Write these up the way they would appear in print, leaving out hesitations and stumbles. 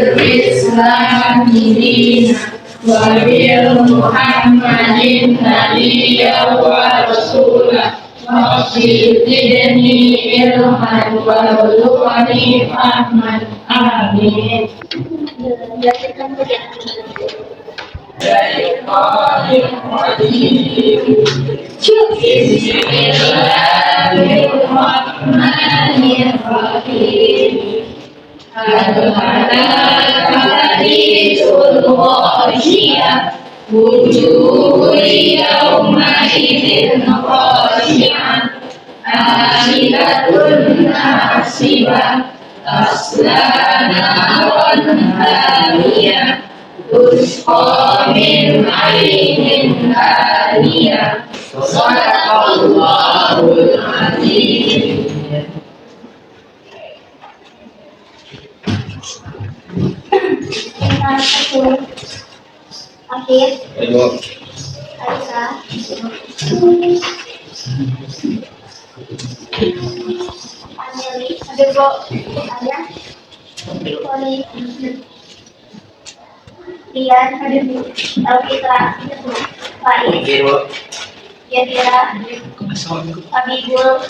وبالإسلام دينا وبمحمد نبيا ورسولا رب زدني علما وارزقني فهما آمين. بسم الله الرحمن الرحيم. الحديث الغاشية وجوه يومئذ خاشعة عاملة ناصبة تصلى نارا حامية تسقى من عين آنية. صدق الله العظيم. Akhir Aisyah Anjali ada kok ada Koni Lian ada Alfitra Faid Yadira Habibul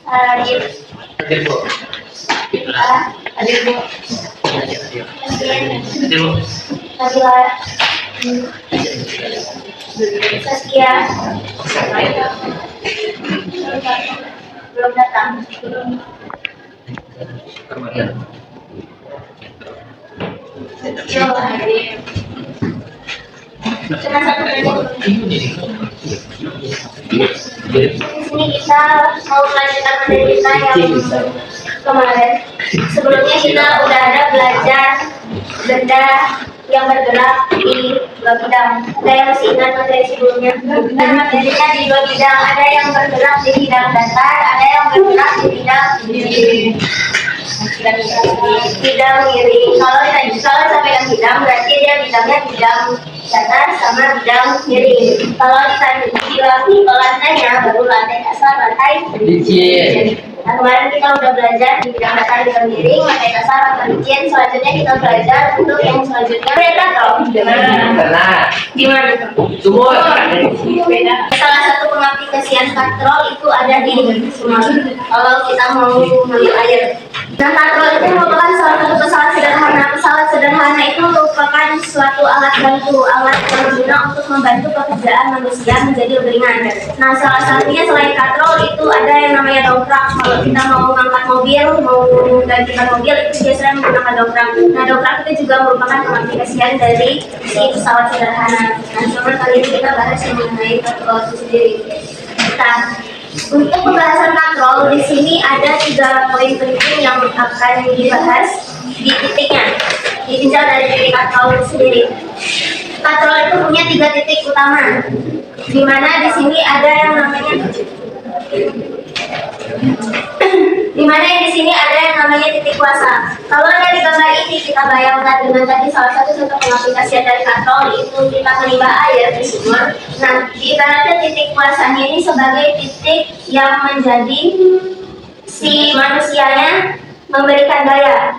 Arif ada kok Nabila Saskia belum datang. Cuma satu di sini kita mau melanjutkan materi kita yang kemarin. Sebelumnya kita udah ada belajar benda yang bergerak di dua bidang. Ada yang masih ingat materi sebelumnya? Dan materinya di dua bidang. Ada yang bergerak di bidang datar, ada yang bergerak di bidang miring. Bidang miring. Kalau sampai ke bidang, berarti dia bidangnya bidang datar sama bidang miring. Kalau di lantainya baru lantai dasar, lantai licin. Nah, kemarin kita udah belajar di bidang datar, bidang miring, lantai dasar, lantai licin. Selanjutnya kita belajar untuk yang selanjutnya predator. Di mana? Sumur. Salah satu pengaplikasian katrol itu ada di sumur. Kalau kita mau mengambil air. Nah, katrol itu merupakan salah satu pesawat sederhana. Pesawat sederhana itu merupakan suatu alat bantu, alat yang berguna untuk membantu pekerjaan manusia menjadi lebih ringan. Nah, salah satunya selain katrol itu ada yang namanya dongkrak. Kalau kita mau mengangkat mobil, mau menggantikan mobil, itu biasanya menggunakan dongkrak. Nah, dongkrak itu juga merupakan pengaplikasian dari si pesawat sederhana. Nah, coba kali ini kita bahas mengenai katrol itu sendiri. Nah, untuk pembahasan katrol di sini ada 3 poin penting yang akan dibahas di titiknya. Ditinjau dari titik katrol itu sendiri. Katrol itu punya 3 titik utama, di mana di sini ada yang namanya titik kuasa. Kalau dari gambar ini kita bayangkan dengan tadi salah satu contoh pengaplikasian dari katrol itu kita menimba air di sumur. Nah, ibaratnya titik kuasanya ini sebagai titik yang menjadi si manusianya memberikan daya.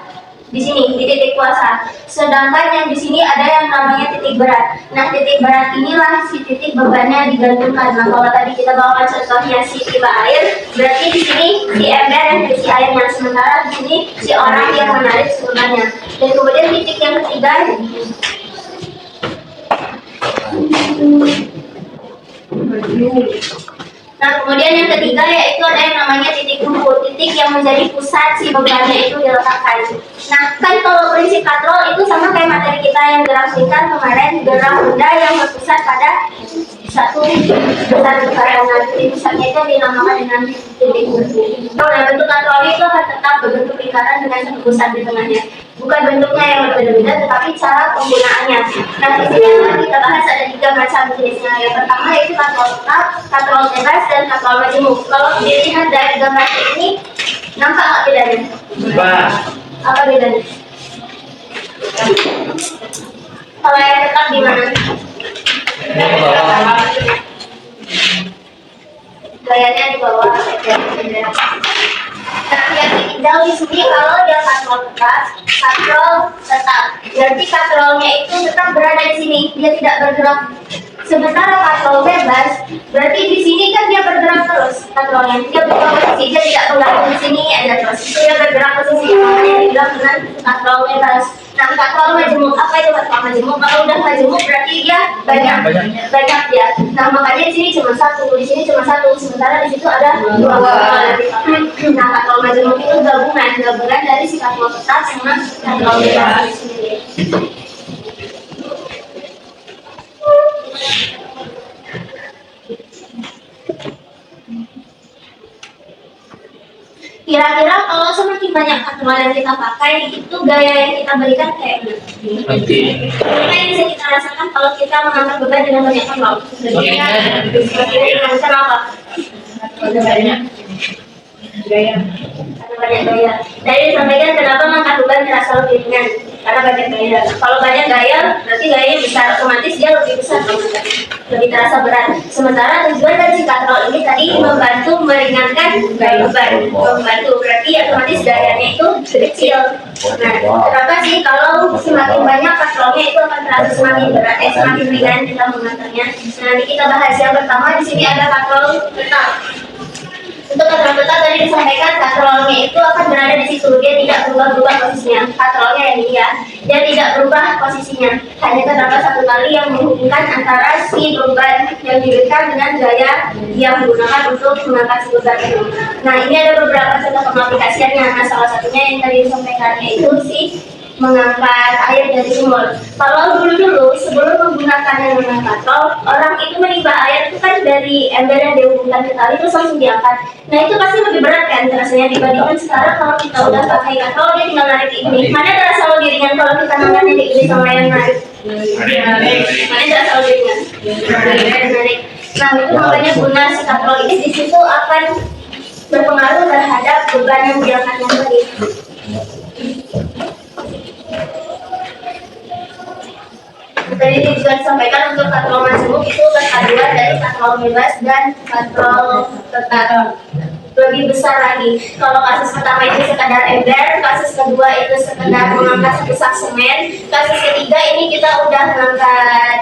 Di sini di titik kuasa. Sedangkan yang di sini ada yang namanya titik berat. Nah, titik berat inilah si titik bebannya digantungkan. Nah, kalau tadi kita bawakan contohnya si timba air, berarti di sini si ember yang berisi airnya, sementara di sini si orang yang menarik bebannya. Dan kemudian titik yang ketiga, nah, kemudian yang ketiga yaitu ada yang namanya titik kumpul, titik yang menjadi pusat si bebannya itu diletakkan. Nah, kan kalau prinsip katrol itu sama kayak materi kita yang gerak lingkar kemarin, gerak benda yang berpusat pada satu besar-besaran. Nah, titik pusatnya itu dinamakan dengan titik kumpul. Nah, bentuk katrol itu akan tetap berbentuk lingkaran dengan satu pusat di tengahnya. Bukan bentuknya yang berbeda-beda, tetapi cara penggunaannya. Nah, di sini yang kita bahas ada 3 macam jenisnya. Yang pertama yaitu katrol tetap, katrol bebas, dan katrol majemuk. Kalau dilihat dari gambar ini, nampak nggak bedanya? Apa bedanya? Kalau yang tetap di mana? Gayanya di bawah. Nah, yang ditinjau di sini kalau dia katrol tetap. Berarti katrolnya itu tetap berada di sini, dia tidak bergerak. Sementara katrol bebas, berarti di sini kan dia bergerak terus katrolnya. Dia berubah posisi, dia tidak bergerak di sini ada terus. Itu dia bergerak posisi, makanya dibilang dengan katrol bebas. Nah, katrol majemuk, apa itu katrol majemuk? Kalau udah majemuk berarti dia banyak ya. Nah, makanya di sini cuma satu, di sini cuma satu, sementara di situ ada dua. Nah, katrol majemuk itu gabungan dari si katrol tetap sama katrol bebas sendiri. Kira-kira kalau semakin banyak katrol yang kita pakai, itu gaya yang kita berikan kayak gimana? Apa yang bisa kita rasakan kalau kita mengangkat beban dengan banyak katrol? Kenapa? Karena banyak gaya. Tadi disampaikan kenapa mengangkat beban terasa lebih ringan? Karena banyak gaya. Kalau banyak gaya, berarti gayanya besar, otomatis dia lebih besar, lebih terasa berat. Sementara tujuan dari si katrol ini tadi membantu meringankan beban, berarti otomatis gayanya itu kecil. Nah, kenapa sih kalau semakin banyak katrolnya itu akan terasa semakin berat, semakin ringan kita mengangkatnya. Nah, nanti kita bahas yang pertama di sini ada katrol tetap. Untuk katrol tetap tadi disampaikan katrolnya itu akan berada di situ, dia tidak berubah posisinya. Katrolnya yang ini ya, dia tidak berubah posisinya. Hanya terdapat satu tali yang menghubungkan antara si beban yang diberikan dengan gaya yang digunakan untuk mengangkat si beban itu. Nah, ini ada beberapa contoh pengaplikasiannya. Nah, salah satunya yang tadi disampaikannya itu si mengangkat air dari sumur. Kalau dulu sebelum menggunakan yang namanya katrol, orang itu menimba air itu kan dari ember yang dihubungkan ke tali terus langsung diangkat. Nah, itu pasti lebih berat kan rasanya dibandingkan sekarang kalau kita udah pakai katrol dia tinggal narik ini. Mana terasa lebih ringan kalau kita narik ini sama yang narik? Mana terasa lebih ringan? Narik. Nah, itu makanya guna si katrol ini di situ akan berpengaruh terhadap beban yang diangkatnya tadi. Tadi juga disampaikan untuk katrol majemuk itu perpaduan dari katrol bebas dan katrol tetap. Lebih besar lagi. Kalau kasus pertama itu sekadar ember, kasus kedua itu sekedar mengangkat sepisak semen, kasus ketiga ini kita udah mengangkat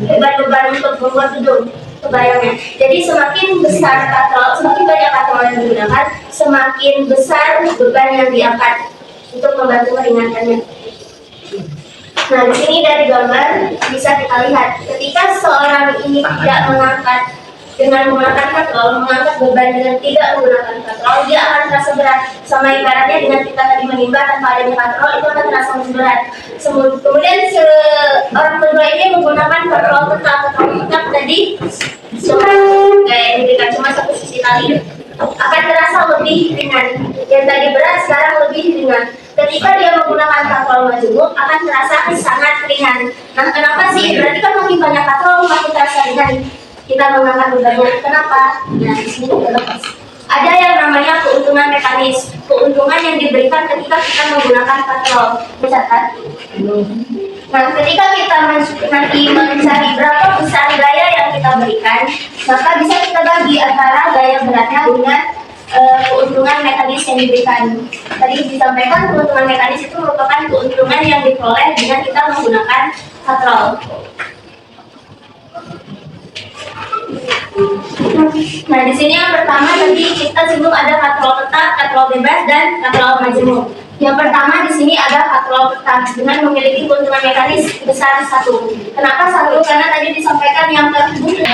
beban-beban untuk membuat gedung. Kebayangnya. Jadi semakin besar katrol, semakin banyak katrol yang digunakan, semakin besar beban yang diangkat untuk membantu meringankannya. Nah, di sini dari gambar bisa kita lihat ketika seorang ini tidak mengangkat dengan menggunakan katrol, mengangkat beban dengan tidak menggunakan katrol, dia akan terasa berat. Sama ibaratnya dengan kita tadi menimba tanpa adanya katrol, itu akan terasa lebih berat. Kemudian orang kedua ini menggunakan katrol tetap tadi kayak diberikan cuma satu sisi tali, akan terasa lebih ringan. Yang tadi berat sekarang lebih ringan. Ketika dia menggunakan katrol majemuk akan terasa sangat ringan. Nah, kenapa sih? Berarti kan makin banyak katrol makin terasa ringan. Kita mengangkat bebannya. Kenapa? Nah, di sini ada yang namanya keuntungan mekanis. Keuntungan yang diberikan ketika kita menggunakan katrol. Misalkan, nah, ketika kita nanti mencari berapa besar gaya yang kita berikan, maka bisa kita bagi antara gaya beratnya dengan keuntungan mekanis yang diberikan. Tadi disampaikan keuntungan mekanis itu merupakan keuntungan yang diperoleh dengan kita menggunakan katrol. Nah, di sini yang pertama tadi kita singgung ada katrol tetap, katrol bebas, dan katrol majemuk. Yang pertama di sini ada katrol tetap dengan memiliki keuntungan mekanis besar 1. Kenapa 1? Karena tadi disampaikan yang kedua.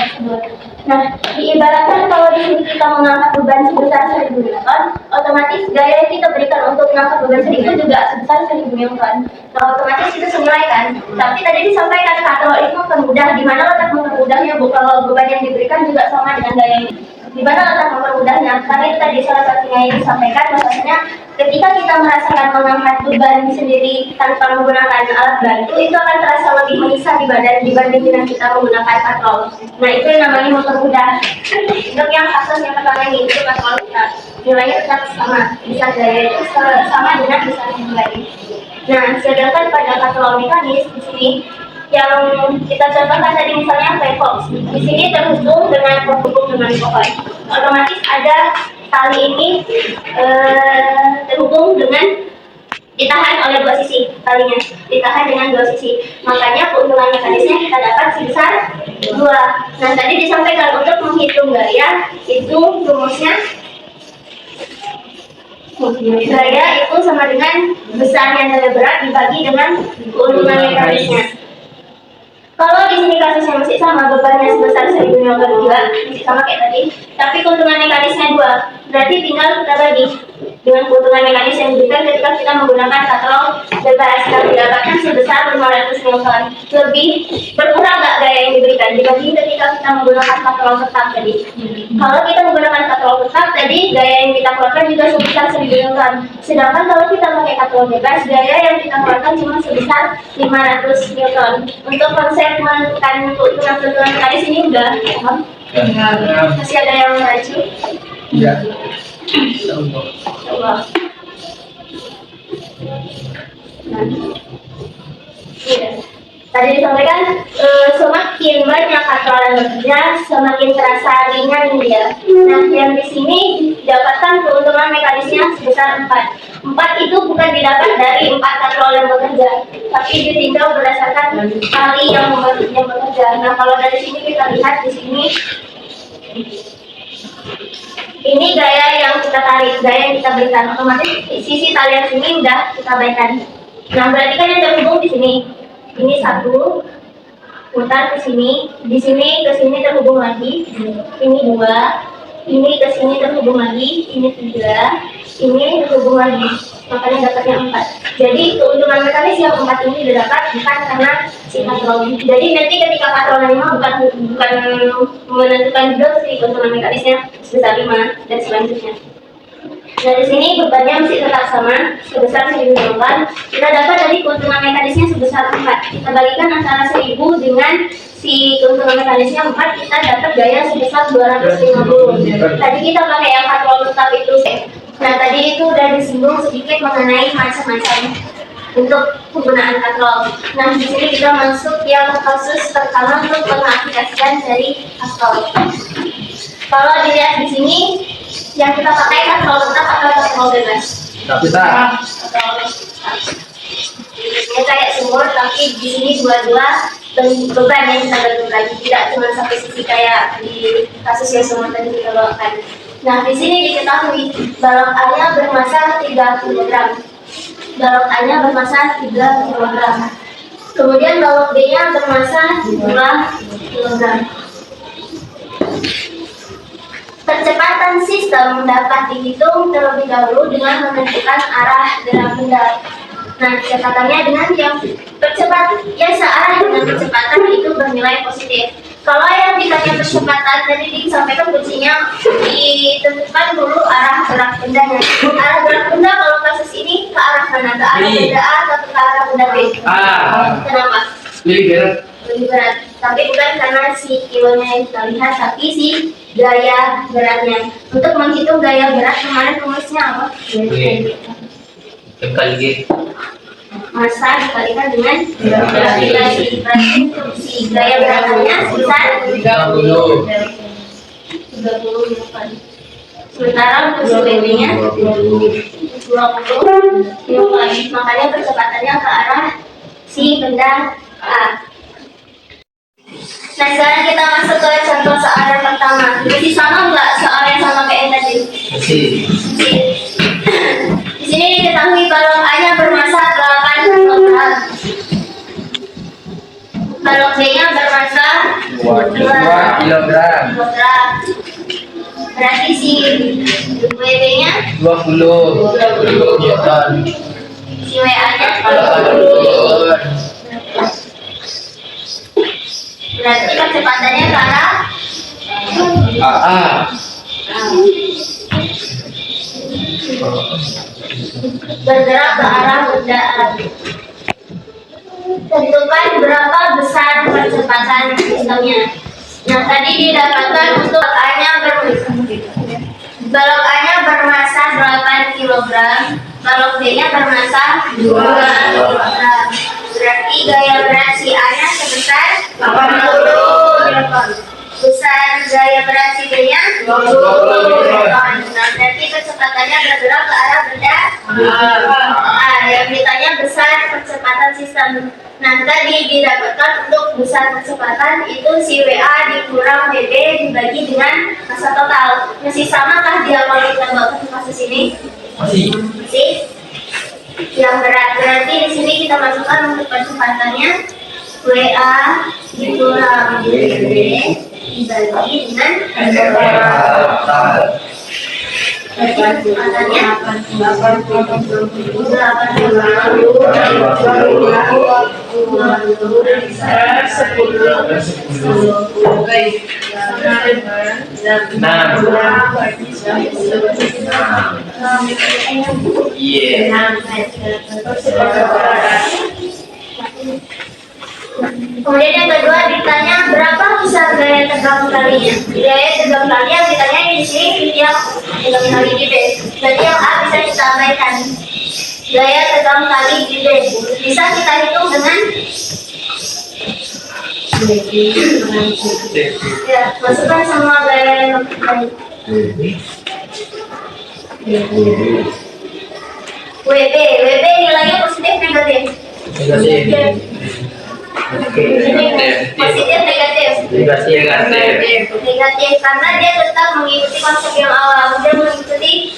Nah, diibaratkan kalau di sini kita mengangkat beban sebesar 1000 Newton, otomatis gaya yang kita berikan untuk mengangkat beban 1000 juga sebesar 1000 Newton. Nah, otomatis itu senilai kan. Tapi tadi disampaikan katrol itu mempermudah. Di mana letak mempermudahnya? Kalau beban yang diberikan juga sama dengan gaya ini. Di mana letak mempermudahnya? Karena itu tadi salah satunya yang disampaikan, maksudnya ketika kita merasakan mengangkat beban sendiri tanpa menggunakan alat bantu, itu akan terasa lebih menyisa di badan dibanding dengan kita menggunakan katrol. Nah, itu yang namanya mempermudah. Untuk yang kasus yang pertama ini, itu katrol kita nilainya tetap sama, bisa gaya itu sama dengan bisa nilai. Nah, sedangkan pada katrol mekanis di sini yang kita contohkan tadi misalnya Firefox. Di sini terhubung dengan Wi-Fi. Otomatis ada tali ini terhubung dengan ditahan oleh dua sisi, talinya ditahan dengan dua sisi. Makanya keuntungan mekanisnya kita dapat sebesar 2. Nah, tadi disampaikan untuk menghitung gaya itu rumusnya gaya itu sama dengan besarnya nilai berat dibagi dengan keuntungan mekanisnya. Kalau di sini kasusnya masih sama, bebannya sebesar 1000 Newton juga, masih sama kayak tadi, tapi keuntungan mekanisnya 2. Berarti tinggal kita bagi dengan keuntungan mekanis yang diberikan ketika kita menggunakan katalog bebas yang didapatkan sebesar 500 Newton. Lebih berkurang nggak gaya yang diberikan dibanding ketika kita menggunakan katalog tetap tadi. Kalau kita menggunakan katalog tetap tadi, gaya yang kita keluarkan juga sebesar 1000 Newton. Sedangkan kalau kita pakai katalog bebas, gaya yang kita keluarkan cuma sebesar 500 Newton. Untuk konsep menentukan keuntungan mekanis ini udah paham? Masih ada yang maju? Iya. Coba. Iya. Tadi disampaikan semakin banyak katrolan bekerja, semakin terasa ringan dia. Nah, yang di sini didapatkan keuntungan mekanisnya sebesar 4. 4 itu bukan didapat dari 4 katrol yang bekerja, tapi ditinjau berdasarkan kali yang bekerja. Nah, kalau dari sini kita lihat di sini, ini gaya yang kita tarik, gaya yang kita berikan, otomatis sisi tali yang sini udah kita berikan. Nah, berarti kan yang terhubung di sini. Ini 1, putar ke sini, di sini ke sini terhubung lagi, ini 2, ini ke sini terhubung lagi, ini 3, ini terhubung lagi, makanya dapatnya 4. Jadi keuntungan mekanis yang 4 ini didapat bukan karena si katrol. Jadi nanti ketika katrol 5 bukan menentukan juga si keuntungan mekanisnya sebesar 5 dan selanjutnya. Dari sini bebannya masih tetap sama sebesar 1000 Newton. Kita dapat dari keuntungan mekanisnya sebesar 4. Kita bagikan antara 1000 dengan si keuntungan mekanisnya 4, kita dapat gaya sebesar 250. Tadi kita pakai yang katrol tetap itu. Nah, tadi itu udah disinggung sedikit mengenai macam-macam untuk penggunaan katrol. Nah, di sini kita masuk yang kasus pertama untuk pengaplikasian dari katrol. Kalau dilihat di sini, yang kita pakai katrol tetap atau katrol bebas? Tetap. Ini kayak sumur, tapi di sini dua-dua beban yang kita bentukkan, tidak cuma satu sisi kayak di kasus yang sumur tadi kita bawakan. Nah, di sini diketahui balok A-nya bermassa 3 kg. Balok A-nya bermassa 3 kg. Kemudian balok B-nya bermassa 2 kg. Percepatan sistem dapat dihitung terlebih dahulu dengan menentukan arah gerak benda. Nah, catatannya dengan yang searah dengan percepatan itu bernilai positif. Kalau yang ditanya percepatan tadi disampaikan kuncinya ditentukan dulu arah gerak bendanya. Arah gerak benda kalau kasus ini ke arah mana? Ke arah benda A atau ke arah benda B? Kenapa? Lebih berat. Tapi bukan karena si kilonya yang kita lihat, tapi si gaya beratnya. Untuk menghitung gaya berat kemarin rumusnya apa? Massa dikalikan dengan gravitasi. Berarti untuk si gaya beratnya sebesar 30 Newton. Sementara untuk si BB-nya 20 Newton. Makanya percepatannya ke arah si benda A. Nah, sekarang kita masuk ke contoh soal yang pertama. Masih sama nggak soal yang sama kayak yang tadi? Masih. Di sini diketahui balok A-nya bermassa 8 kg. Balok B-nya bermassa 2 kg. Berarti si WB-nya 20 Newton. si WA-nya 20. berarti kecepatannya ke arah bergerak ke arah benda A. Tentukan berapa besar percepatan sistemnya. Nah, tadi didapatkan untuk balok A-nya bermassa 8 kg, balok B-nya bermassa 2 kg. Berarti gaya berat si A-nya sebesar 80 besar gaya berat si B-nya 20 Nah, berarti kecepatannya bergerak ke arah benda yang ditanya besar percepatan sistem. Nah, tadi didapatkan untuk besar percepatan itu si WA dikurang WB dibagi dengan masa total. Masih samakah dia kalau kita bawa ke kasus ini? Masih. Masih. Yang berat berarti di sini kita masukkan untuk percepatannya WA dikurang WB dibagi dengan percepatannya 10. Iya. Kemudian yang kedua ditanya berapa besar gaya tegang kalinya. Gaya tegang kali yang ditanya di sini yang tegang kali di B. Jadi yang A bisa ditambahkan gaya tegang kali di B. Bisa kita hitung dengan ya, masukkan semua gaya yang kali. WB nilainya positif negatif. Positif negatif karena dia tetap mengikuti konsep yang awal, dia mengikuti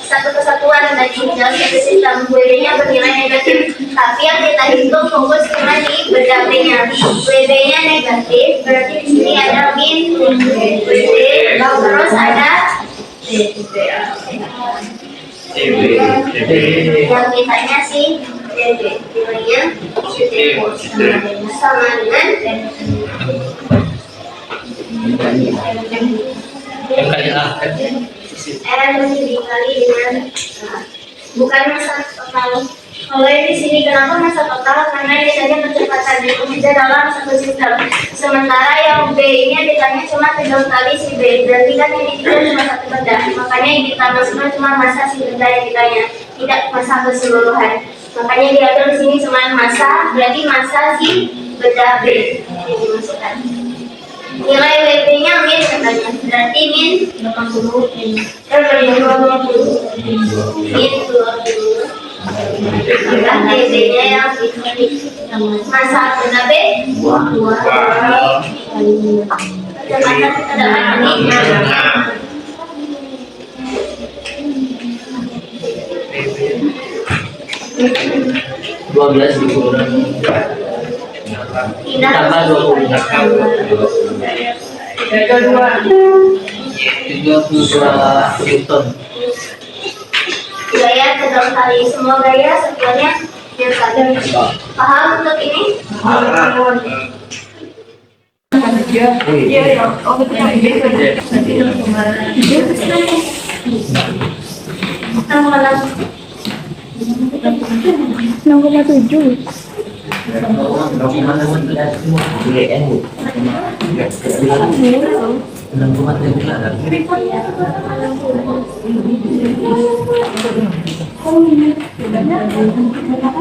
satu kesatuan tadi dalam satu sistem. WB-nya bernilai negatif, tapi yang kita hitung fokus cuma di benda B-nya. WB-nya negatif, berarti di sini ada min WB, terus ada yang ditanya sih nilainya sama dengan M dikali dengan bukan masa total. Kalau di sini kenapa masa total? Karena ini saja percepatan bisa dalam satu sistem. Sementara yang B ini ditanya cuma 3 kali si B. Berarti kan ini juga cuma satu benda. Makanya yang kita masukkan cuma masa si benda yang ditanya, tidak masa keseluruhan. Makanya diatur di sini cuma masa, berarti masa si benda B yang dimasukkan. Nilai WB-nya min katanya, berarti min 80 min 20. WB-nya yang ditulis masa benda B 2 kecepatan kita dapat ini 12 dikurang tambah 20. Yang kedua 32 Newton. Gaya tegang kali semua gaya sebenarnya yang saja. Paham untuk ini?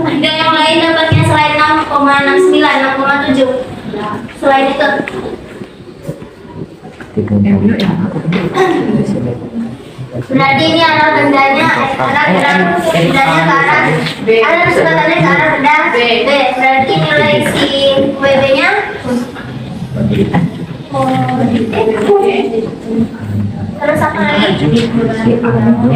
Ada yang lain dapatnya selain 6,69, 6,7 selain itu. Berarti ini arah bendanya bendanya ke arah arah kesempatannya ke arah benda B. Berarti nilai si WB-nya terus apa lagi? Dikurang dikurang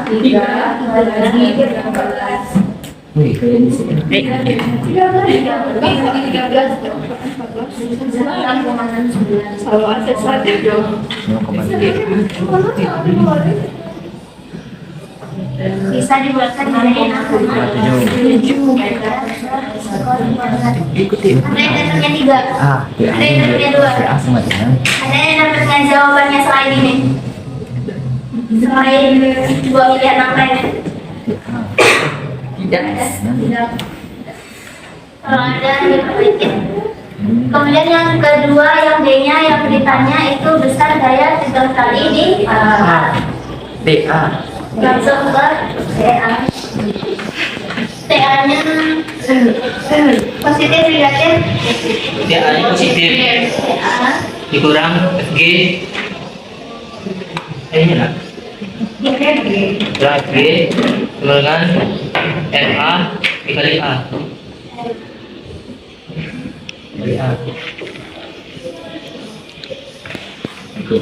3 bagi 13. Bisa dibuatkan dari 6,7 Ikuti. Ada yang dapatnya 3. Ada yang dapatnya 2. Ada yang dapatnya jawabannya selain ini. Selain 2 pilihan yang lainnya. Tidak. Tidak. Kalau ada diperbaiki. Kemudian yang kedua, yang B-nya yang ditanya itu besar daya tegang kali di DA. langsung ke TA. TA-nya positif negatif. TA-nya positif. TA Dikurang FG. Ini lah. Kurang FG sama dengan FA dikali A. Dikali A. Oke.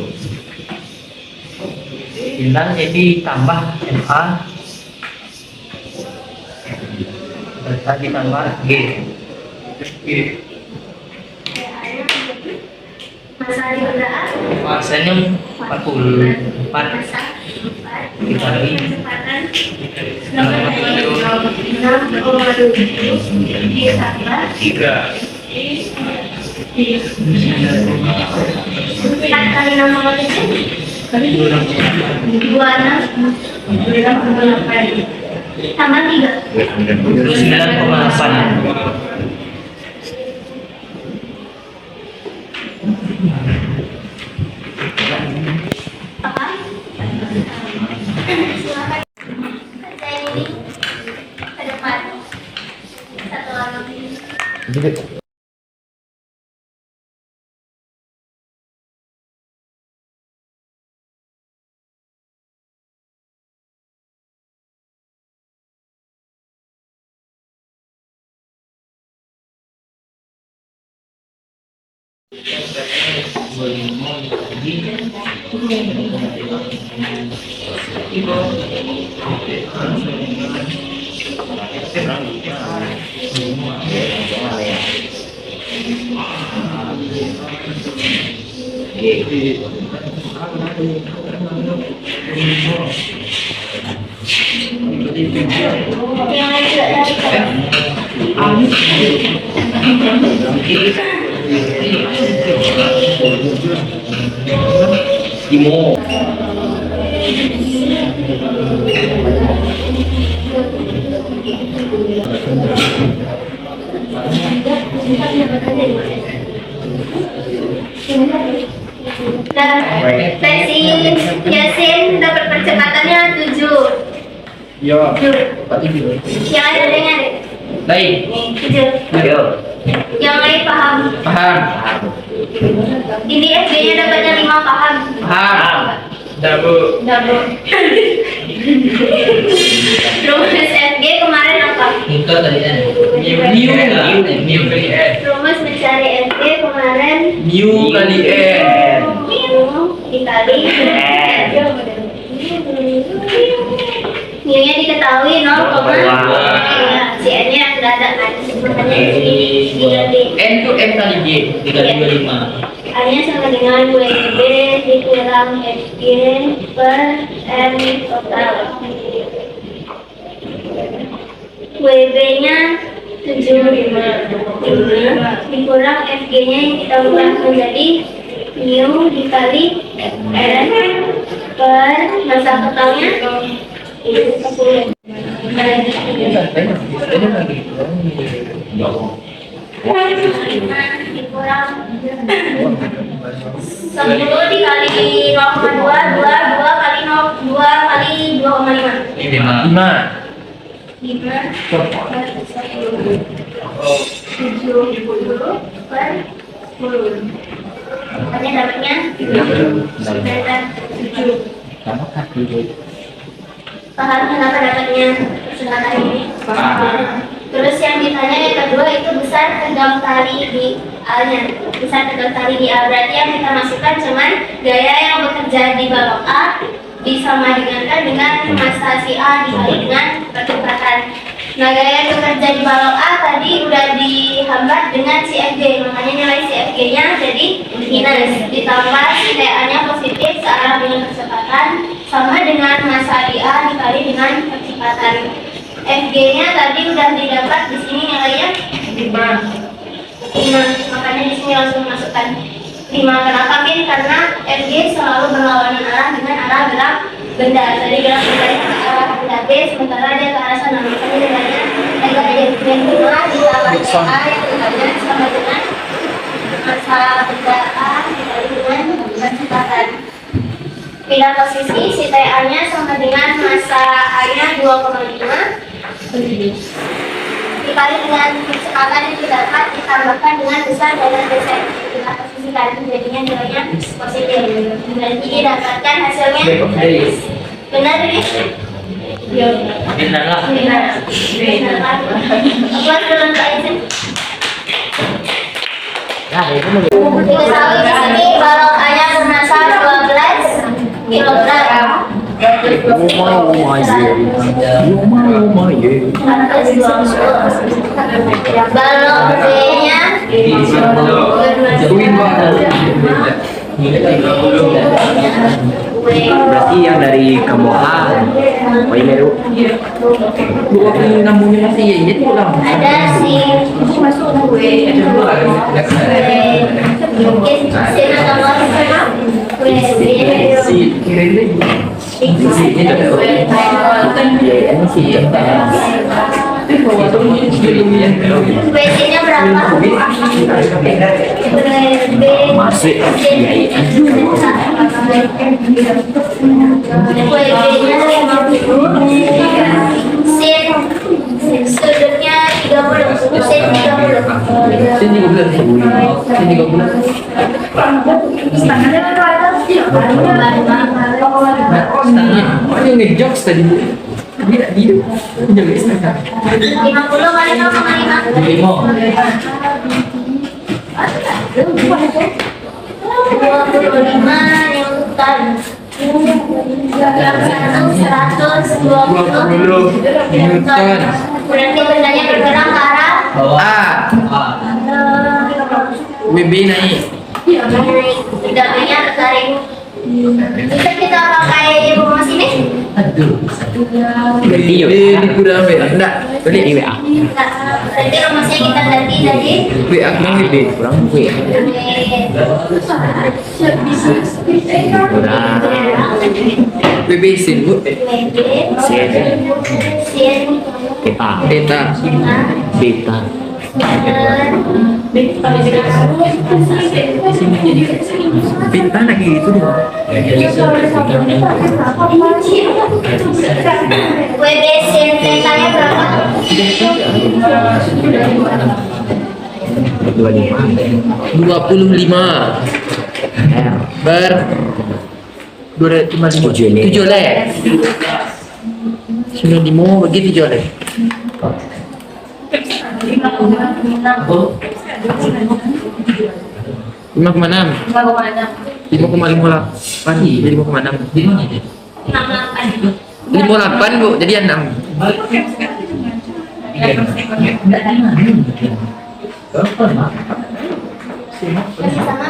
9 jadi tambah FA. Berarti tambah G. masa di permukaan Masanya 44 masa dikali kecepatan 6,7 ditambah 4 kali 6,7 26 tambah 29,8. apa? Silakan kerjain ini ke depan satu lagi. Yang lain juga Imo. dan versi Yasin dapat percepatannya 7. Ya. 7. Yang lain ada yang ada? Baik. 7. Ayo. Yang lain paham? Paham. Ini SD-nya dapatnya 5 paham? Paham. Dabu. Rumus FG kemarin apa? Itu tadi kan. Mu kali N. Rumus mencari FG kemarin Mu kali N. mu dikali N. Mu-nya diketahui 0, ya, si N-nya sudah ada kan? Makanya diganti. N itu M kali G. 325. A-nya sama dengan WB dikurang FG per M total. WB-nya 75 dikurang FG-nya yang kita ubah menjadi mu dikali N per masa totalnya itu 10. Dikurang 10 dikali 0,2 2 kali 0 2 kali 2,5 5. 5 per 10 70 per 10. Makanya dapatnya 7. Paham kenapa dapatnya kesempatan ini? Terus yang ditanya yang kedua itu besar tegang kali di A-nya. Besar tegang kali di A berarti yang kita masukkan cuman gaya yang bekerja di balok A disamakan dengan massa si A dikali dengan percepatan. Nah, gaya yang bekerja di balok A tadi udah dihambat dengan si FG, makanya nilai si FG-nya jadi minus. Ditambah si TA-nya positif searah dengan percepatan sama dengan massa di A dikali dengan percepatan. FG-nya tadi udah didapat di sini nilainya Makanya di sini langsung masukkan 5. Kenapa Min? Karena FG selalu berlawanan arah dengan arah gerak benda. Jadi gerak benda ke arah benda B, sementara dia ke arah sana. Makanya nilainya negatif. Yang kedua ditambah A yang nilainya sama dengan massa benda A dikali dengan kecepatan. Pindah posisi, si TA-nya sama dengan massa A-nya 2,5 dikali dengan kecepatan yang didapat ditambahkan dengan besar dari desain. Kita posisikan jadinya nilainya positif. Berarti didapatkan hasilnya benar ini? Benar lah. Benar. Buat belum aja. Diketahui di sini balok A-nya bermassa 12 kilogram. Balok B-nya Berarti yang dari Kamboha, Waimeru. 26 masih ya, jadi ulang. ada si WC-nya berapa? Masih. WB-nya 50, sin sudutnya 30, sin 30. Sini 13. Sini 13. Oh, ini ngejokes tadi Bu. Tidak gitu. Jaga setengah. 50 kali 0,5. 25 Newton. Yang satu 120 Newton. Berarti bendanya bergerak ke arah WB naik. Bedanya tarik. Bisa kita pakai rumus ini? Ganti yuk. Ini kurang WA. Enggak. Beli WA. Berarti rumusnya kita ganti dari WA kurang WB. Kurang WA. Kurang WB sin Bu. sin Kita. Beta. Beta. Beta lagi gitu dong. WB sin theta-nya berapa? 25. 25 ber 255 7 le 95 bagi 7 le 5,6 58 Bu, jadi 6. Sama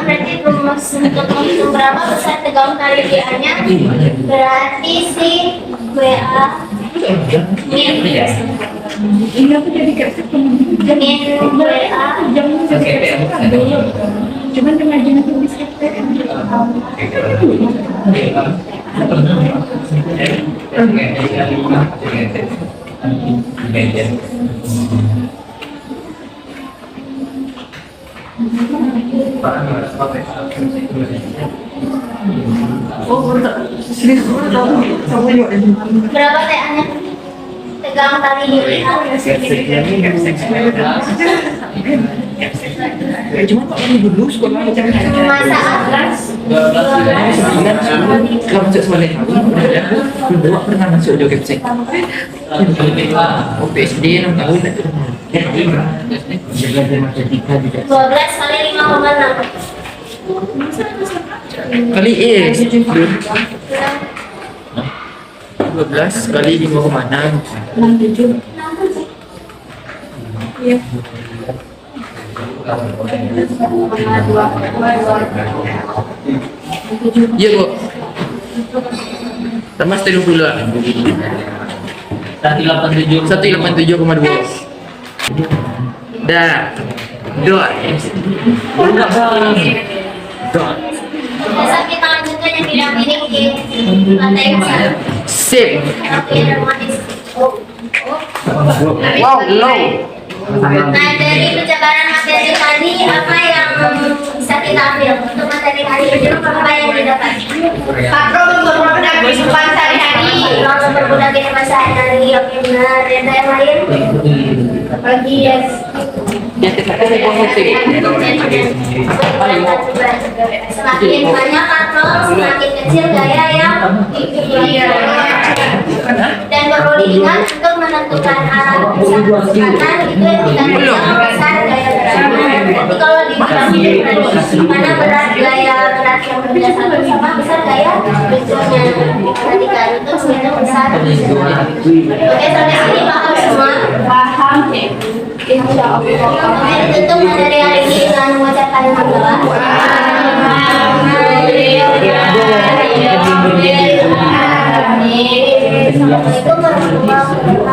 berarti rumus untuk menghitung berapa besar tegang kali WA-nya berarti si WA min WA Cuman pengajian itu bisa berapa TA-nya? Tegang kali WA Cuma kok ini dulu sekolah masa kalau masuk sekolah kedua pernah masuk joget sek. Oh PSD 6 tahun. Belajar matematika juga. 12 kali 5,6 Kali E 12 kali 5,6 Iya Bu. Tambah stereo dulu lah. 187. 187,2. Dah. Dot. Enggak bang. Dot. Biasa kita lanjutkan yang bidang ini di lantai dasar. Sip. Tapi yang otomatis. Wow, low. Nah, dari penjabaran materi tadi, apa yang bisa kita ambil untuk materi hari ini? Apa yang didapat? Makro mempermudah kehidupan sehari-hari. Kalau mempermudah kehidupan sehari-hari, oke benar. Ada yang lain? Bagi yes. Semakin banyak makro, semakin kecil gaya yang dan perlu diingat untuk menentukan arah pusat kecepatan itu yang kita besar gaya berat. Tapi kalau dibilang mana berat gaya berat yang berbeda satu sama besar gaya bentuknya perhatikan itu sebenarnya besar. Oke, sampai sini paham semua? Paham ya. Insya Allah. Kemudian tutup materi hari ini dengan mengucapkan hamdalah. Assalamualaikum warahmatullahi wabarakatuh.